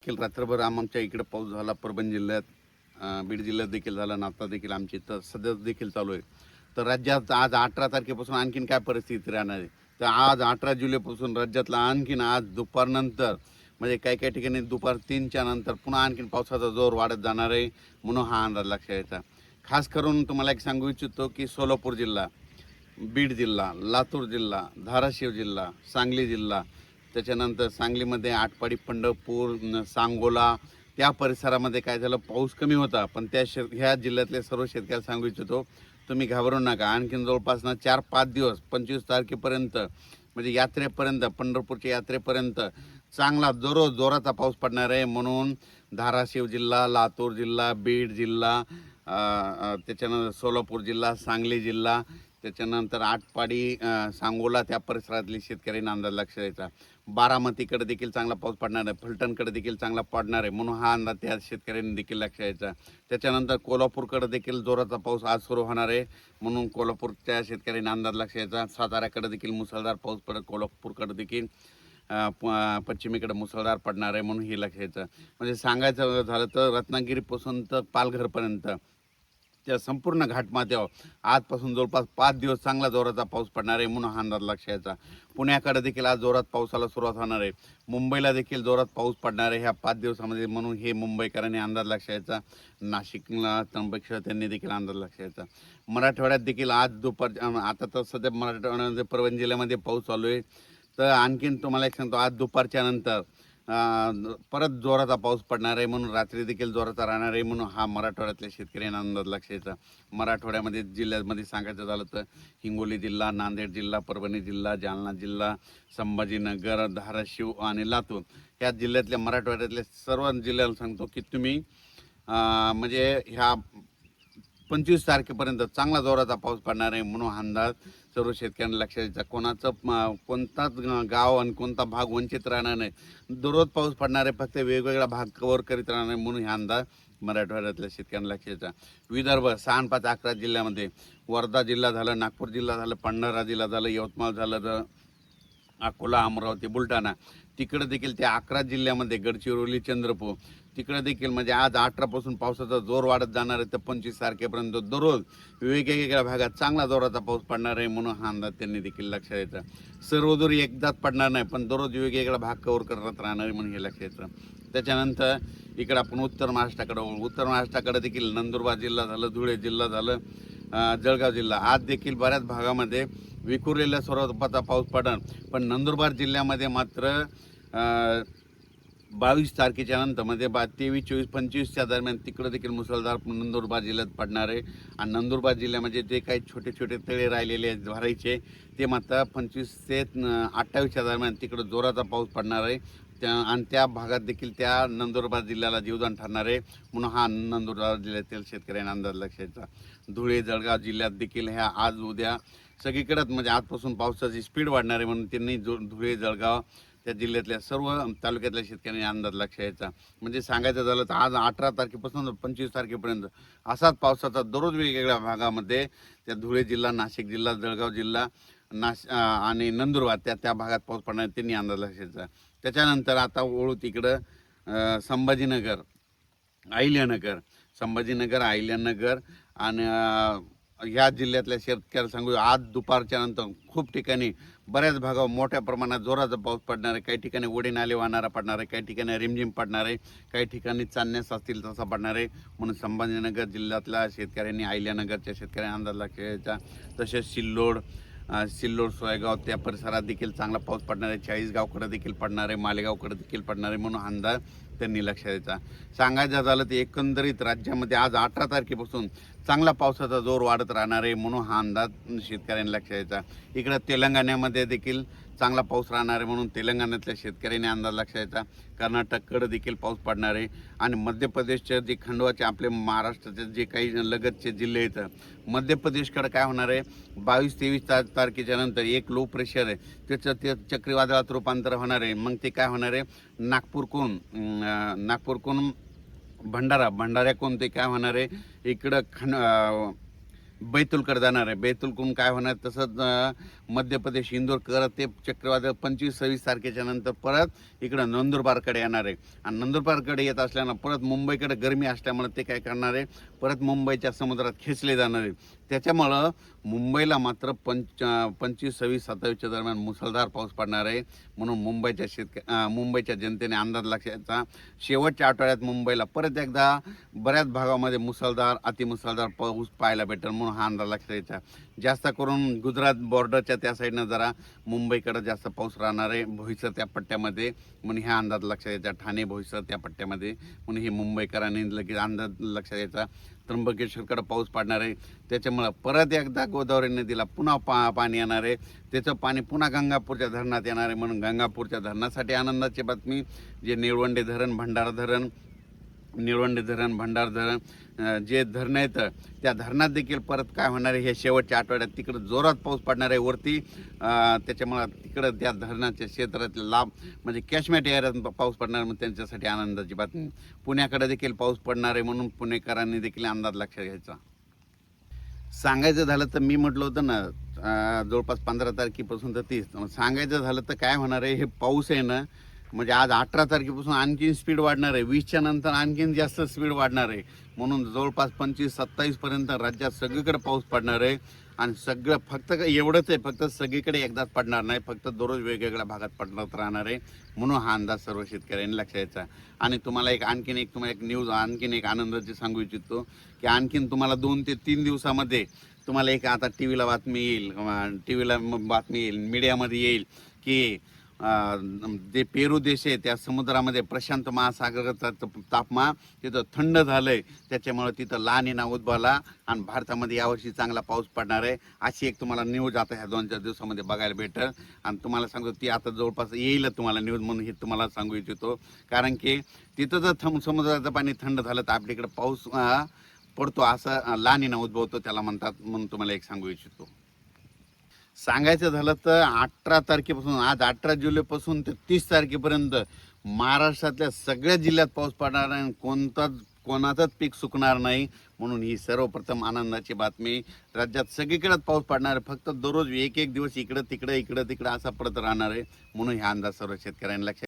देखील रात्रभर आमच्या इकडे पाऊस झाला, परभणी जिल्ह्यात, बीड जिल्ह्यात देखील झाला, नाता देखील आमची इथं सध्या देखील चालू आहे. तर राज्यात आज 18 तारखेपासून आणखीन काय परिस्थिती राहणार आहे, तर आज 18 जुलैपासून राज्यातला आणखीन आज दुपारनंतर म्हणजे काही काही ठिकाणी दुपार 3च्या नंतर पुन्हा आणखीन पावसाचा जोर वाढत जाणार आहे, म्हणून हा अंदाज लक्षात यायचा. खास करून तुम्हाला एक सांगू इच्छितो की सोलापूर जिल्हा, बीड जिल्हा, लातूर जिल्हा, धाराशिव जिल्हा, सांगली जिल्हा, त्याच्यानंतर सांगलीमध्ये आटपाडी, पंढरपूर, सांगोला त्या परिसरामध्ये काय झालं, पाऊस कमी होता. पण ह्या जिल्ह्यातले सर्व शेतकऱ्याला सांगू इच्छितो, तुम्ही घाबरू नका. आणखीन जवळपास 4-5 दिवस 25 तारखेपर्यंत म्हणजे यात्रेपर्यंत, पंढरपूरच्या यात्रेपर्यंत चांगला जोराचा पाऊस पडणार आहे. म्हणून धाराशिव जिल्हा, लातूर जिल्हा, बीड जिल्हा, त्याच्यानंतर सोलापूर जिल्हा, सांगली जिल्हा, त्याच्यानंतर आटपाडी, सांगोला त्या परिसरातली शेतकऱ्यांना अंदाज लक्षात द्यायचा. बारामतीकडे देखील चांगला पाऊस पडणार आहे, फलटणकडे देखील चांगला पडणार आहे, म्हणून हा अंदाज त्या शेतकऱ्यांनी देखील लक्षात द्यायचा. त्याच्यानंतर कोल्हापूरकडे देखील जोराचा पाऊस आज सुरू होणार आहे, म्हणून कोल्हापूरच्या शेतकऱ्यांनी अंदाज लक्षात द्यायचा. साताऱ्याकडे देखील मुसळधार पाऊस पडेल, कोल्हापूरकडे देखील पश्चिमेकडे मुसळधार पडणार आहे, म्हणून हे लक्षात द्यायचं. म्हणजे सांगायचं झालं तर रत्नागिरीपासून तर पालघरपर्यंत त्या संपूर्ण घाटमाथ्यावर आजपासून जवळपास 5 दिवस चांगला जोराचा पाऊस पडणार आहे, म्हणून हा अंदाज लक्षात यायचा. पुण्याकडे देखील आज जोरात पावसाला सुरुवात होणार आहे, मुंबईला देखील जोरात पाऊस पडणार आहे ह्या 5 दिवसामध्ये, म्हणून हे मुंबईकरांनी अंदाज लक्षात यायचा. नाशिकला, त्र्यंबकेश्वर त्यांनी देखील अंदाज लक्षात यायचा. मराठवाड्यात देखील आज दुपार, आता तर सध्या मराठवाड्यामध्ये परभणी जिल्ह्यामध्ये पाऊस चालू आहे, तर आणखीन तुम्हाला एक सांगतो, आज दुपारच्या नंतर परत जोराचा पाऊस पडणार आहे, म्हणून रात्री देखील जोराचा राहणार आहे, म्हणून हा मराठवाड्यातल्या शेतकऱ्यांना अंदाज लक्षात यायचा. मराठवाड्यामध्ये जिल्ह्यामध्ये सांगायचं झालं तर हिंगोली जिल्हा, नांदेड जिल्हा, परभणी जिल्हा, जालना जिल्हा, संभाजीनगर, धाराशिव आणि लातूर ह्या जिल्ह्यातल्या, मराठवाड्यातल्या सर्व जिल्ह्याला सांगतो की तुम्ही म्हणजे ह्या 25 तारखेपर्यंत चांगला जोराचा पाऊस पडणार आहे, म्हणून अंदाज सर्व शेतकऱ्यांना लक्षात द्यायचा. कोणताच गाव आणि कोणता भाग वंचित राहणार नाही, दररोज पाऊस पडणार आहे, फक्त वेगवेगळा भाग कव्हर करीत राहणार नाही, म्हणून हा अंदाज मराठवाड्यातल्या शेतकऱ्यांना लक्षात द्यायचा. विदर्भ 6 5 11 जिल्ह्यामध्ये, वर्धा जिल्हा झालं, नागपूर जिल्हा झालं, भंडारा जिल्हा झालं, यवतमाळ झालं, अकोला, अमरावती, बुलढाणा, तिकडे देखील त्या 11 जिल्ह्यामध्ये, गडचिरोली, चंद्रपूर तिकडे देखील म्हणजे आज 18 पासून पावसाचा जोर वाढत जाणार आहे, तर 25 तारखेपर्यंत दररोज वेगवेगळ्या भागात चांगला जोराचा पाऊस पडणार आहे, म्हणून हा अंदाज त्यांनी देखील लक्षात द्यायचा. सर्वदूर एकदाच पडणार नाही, पण दररोज वेगवेगळा भाग कव्हर करत राहणार आहे, म्हणून हे लक्षात द्यायचं. त्याच्यानंतर इकडे आपण उत्तर महाराष्ट्राकडे देखील नंदुरबार जिल्हा झालं, धुळे जिल्हा झालं, जळगाव जिल्हा, आज देखील बऱ्याच भागामध्ये विखुरलेल्या स्वरूपाचा पाऊस पडणार. पण नंदुरबार जिल्ह्यामध्ये मात्र 22 तारखेच्या नंतर म्हणजे 23, 24, 25च्या दरम्यान तिकडं देखील मुसळधार नंदुरबार जिल्ह्यात पडणार आहे. आणि नंदुरबार जिल्ह्यामध्ये जे काही छोटे छोटे तळे राहिलेले आहेत भरायचे, ते मात्र 25 ते 28च्या दरम्यान तिकडं जोराचा पाऊस पडणार आहे. आणि त्या भागात देखील त्या नंदुरबार जिल्ह्याला जीवदान ठरणार आहे, म्हणून हा नंदुरबार जिल्ह्यातील शेतकऱ्यांना अंदाज लक्षात द्यायचा. धुळे, जळगाव जिल्ह्यात देखील ह्या आज उद्या सगळीकडेच म्हणजे आजपासून पावसाची स्पीड वाढणार आहे, म्हणून त्यांनी धुळे, जळगाव त्या जिल्ह्यातल्या सर्व तालुक्यातल्या शेतकऱ्यांनी अंदाज लक्षात यायचा. म्हणजे सांगायचं झालं तर आज 18 तारखेपासून 25 तारखेपर्यंत असाच पावसाचा दररोज वेगवेगळ्या भागामध्ये त्या धुळे जिल्हा, नाशिक जिल्हा, जळगाव जिल्हा, आणि नंदुरबार त्या भागात पाऊस पडणार, त्यांनी अंदाज लक्षात यायचा. त्याच्यानंतर आता वळू तिकडं संभाजीनगर, अहिल्यानगर आणि ह्या जिल्ह्यातल्या शेतकऱ्याला सांगू, आज दुपारच्या नंतर खूप ठिकाणी बऱ्याच भागावर मोठ्या प्रमाणात जोराचा पाऊस पडणार आहे. काही ठिकाणी ओढे नाले वाहणारा पडणार आहे, काही ठिकाणी रिमझिम पडणार आहे, काही ठिकाणी चांदण्यास असतील तसा पडणार आहे, म्हणून संभाजीनगर जिल्ह्यातल्या शेतकऱ्यांनी, अहिल्यानगरच्या शेतकऱ्यांनी अंदाज लक्षात द्यायचा. तसेच सिल्लोड, सोयगाव त्या परिसरात देखील चांगला पाऊस पडणार आहे, चाळीसगावकडे देखील पडणार आहे, मालेगावकडे देखील पडणार आहे, म्हणून अंदाज त्यांनी लक्षात द्यायचा. सांगायचं झालं तर एकंदरीत राज्यामध्ये आज 18 तारखेपासून चांगला पावसाचा जोर वाढत राहणार आहे, म्हणून हा अंदाज शेतकऱ्यांनी लक्षात द्यायचा. इकडं तेलंगणामध्ये देखील चांगला पाऊस राहणार आहे, म्हणून तेलंगणातल्या शेतकऱ्यांनी अंदाज लक्षात द्यायचा. कर्नाटककडे देखील पाऊस पडणार आहे, आणि मध्य प्रदेशच्या जे खंडवाचे आपले महाराष्ट्राचे जे काही लगतचे जिल्हे आहेत, मध्य प्रदेशकडे काय होणार आहे, 22-23 तारखेच्या नंतर एक लो प्रेशर आहे, त्याचं ते चक्रीवादळात रूपांतर होणार आहे. मग ते काय होणार आहे, नागपूरकडून भंडाऱ्याकडून ते काय होणार आहे, इकडं बैतूलकडे जाणार आहे. बैतूलकडून काय होणार, तसंच मध्य प्रदेश इंदोर करत ते चक्रीवादळ 25-26 तारखेच्या नंतर परत इकडं नंदुरबारकडे येणार आहे. आणि नंदुरबारकडे येत असल्यानं परत मुंबईकडे गरमी असल्यामुळे ते काय करणार आहे, परत मुंबईच्या समुद्रात खेचले जाणार आहे. त्याच्यामुळं मुंबईला मात्र 25-26-27च्या दरम्यान मुसळधार पाऊस पडणार आहे. म्हणून मुंबईच्या जनतेने अंदाज लक्षाचा शेवटच्या आठवड्यात मुंबईला परत एकदा बऱ्याच भागामध्ये मुसळधार अतिमुसळधार पाऊस पाहायला भेटेल, म्हणून हा अंदाज लक्षात घ्यायचा. जास्त करून गुजरात बॉर्डरच्या त्या साईडनं जरा मुंबईकडे जास्त पाऊस राहणार आहे, भोईसर त्या पट्ट्यामध्ये, म्हणून ह्या अंदाज लक्षात घ्यायचा. ठाणे भोईसर त्या पट्ट्यामध्ये, म्हणून हे मुंबईकरांनी लगेच अंदाज लक्षात घ्यायचा. त्र्यंबकेश्वरकडे पाऊस पडणार आहे, त्याच्यामुळं परत एकदा गोदावरी नदीला पुन्हा पाणी येणार आहे. त्याचं पाणी पुन्हा गंगापूरच्या धरणात येणार आहे. म्हणून गंगापूरच्या धरणासाठी आनंदाची बातमी. जे निळवंडे धरण, भंडारा धरण जे धरणं आहेत, त्या धरणात देखील परत काय होणार आहे, हे शेवटच्या आठवड्यात तिकडं जोरात पाऊस पडणार आहे वरती. त्याच्यामुळं तिकडं त्या धरणाच्या क्षेत्रातले लाभ म्हणजे कॅशमेट एरियात पाऊस पडणार, मग त्यांच्यासाठी आनंदाची बातमी. पुण्याकडे देखील पाऊस पडणार आहे, म्हणून पुणेकरांनी देखील अंदाज लक्षात घ्यायचा. सांगायचं झालं तर मी म्हटलं होतं ना, जवळपास 15 तारखेपासून तर 30. सांगायचं झालं तर काय होणार आहे, हे पाऊस आहे ना, म्हणजे आज 18 तारखेपासून आणखीन स्पीड वाढणार आहे, 20च्या नंतर आणखीन जास्त स्पीड वाढणार आहे. म्हणून जवळपास 25-27 पर्यंत राज्यात सगळीकडे पाऊस पडणार आहे. आणि सगळं फक्त एवढंच आहे, फक्त सगळीकडे एकदाच पडणार नाही, फक्त दररोज वेगवेगळ्या भागात पडत राहणार आहे. म्हणून हा अंदाज सर्व शेतकऱ्यांनी लक्षात घ्यायचा. आणि तुम्हाला एक न्यूज, आणखीन एक आनंदाची सांगू इच्छितो की आणखीन तुम्हाला 2 ते 3 दिवसामध्ये तुम्हाला एक आता टी व्हीला बातमी येईल, मीडियामध्ये येईल की जे पेरू देश आहे त्या समुद्रामध्ये प्रशांत महासागराचा तापमान तिथं थंड झालंय, त्याच्यामुळे तिथं ला निना उद्भवला आणि भारतामध्ये यावर्षी चांगला पाऊस पडणार आहे. अशी एक तुम्हाला न्यूज आता ह्या 2-4 दिवसामध्ये बघायला भेटेल. आणि तुम्हाला सांगतो ती आता जवळपास येईल तुम्हाला न्यूज, म्हणून हे तुम्हाला सांगू इच्छितो. कारण की तिथं जर समुद्राचं पाणी थंड झालं तर आपल्याकडे पाऊस पडतो, असं ला निना उद्भवतो त्याला म्हणतात, म्हणून तुम्हाला एक सांगू इच्छितो. सांगायचं झालं तर 18 तारखेपासून, आज 18 जुलैपासून ते 30 तारखेपर्यंत महाराष्ट्रातल्या सगळ्या जिल्ह्यात पाऊस पडणार आहे. कोणाचंच पीक सुकणार नाही. म्हणून ही सर्वप्रथम आनंदाची बातमी. राज्यात सगळीकडेच पाऊस पडणार आहे, फक्त दररोज एक दिवस इकडं तिकडं असा पडत राहणार आहे. म्हणून हा अंदाज सर्व शेतकऱ्यांनी लक्षात